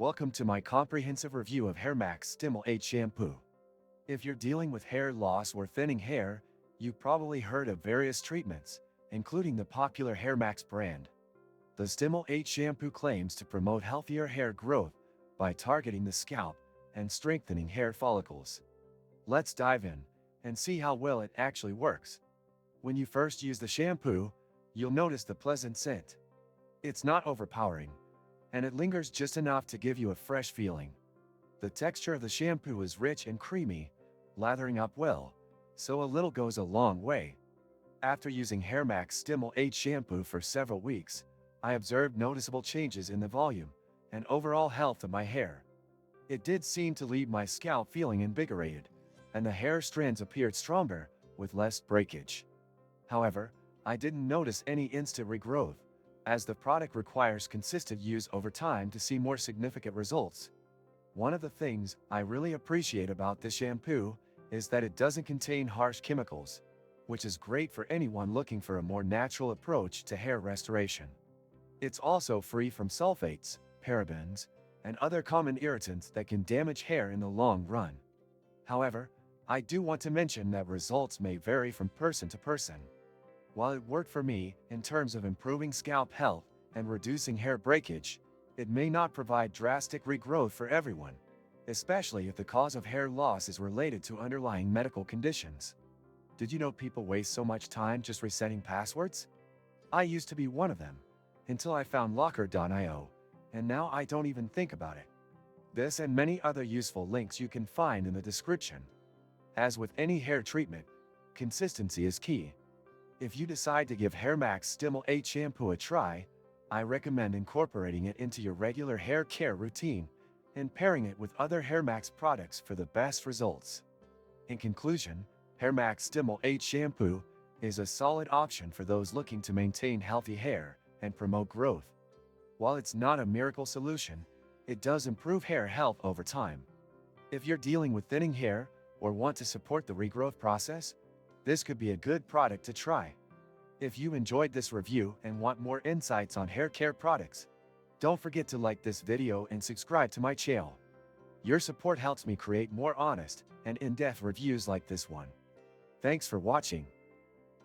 Welcome to my comprehensive review of HairMax Stimul8 Shampoo. If you're dealing with hair loss or thinning hair, you've probably heard of various treatments, including the popular HairMax brand. The Stimul8 shampoo claims to promote healthier hair growth by targeting the scalp and strengthening hair follicles. Let's dive in and see how well it actually works. When you first use the shampoo, you'll notice the pleasant scent. It's not overpowering, and it lingers just enough to give you a fresh feeling. The texture of the shampoo is rich and creamy, lathering up well, so a little goes a long way. After using HairMax Stimul8 shampoo for several weeks, I observed noticeable changes in the volume and overall health of my hair. It did seem to leave my scalp feeling invigorated, and the hair strands appeared stronger, with less breakage. However, I didn't notice any instant regrowth, as the product requires consistent use over time to see more significant results. One of the things I really appreciate about this shampoo is that it doesn't contain harsh chemicals, which is great for anyone looking for a more natural approach to hair restoration. It's also free from sulfates, parabens, and other common irritants that can damage hair in the long run. However, I do want to mention that results may vary from person to person. While it worked for me in terms of improving scalp health and reducing hair breakage, it may not provide drastic regrowth for everyone, especially if the cause of hair loss is related to underlying medical conditions. Did you know people waste so much time just resetting passwords? I used to be one of them, until I found Locker.io, and now I don't even think about it. This and many other useful links you can find in the description. As with any hair treatment, consistency is key. If you decide to give HairMax Stimul8 shampoo a try, I recommend incorporating it into your regular hair care routine and pairing it with other HairMax products for the best results. In conclusion, HairMax Stimul8 shampoo is a solid option for those looking to maintain healthy hair and promote growth. While it's not a miracle solution, it does improve hair health over time. If you're dealing with thinning hair or want to support the regrowth process, this could be a good product to try. If you enjoyed this review and want more insights on hair care products, don't forget to like this video and subscribe to my channel. Your support helps me create more honest and in-depth reviews like this one. Thanks for watching.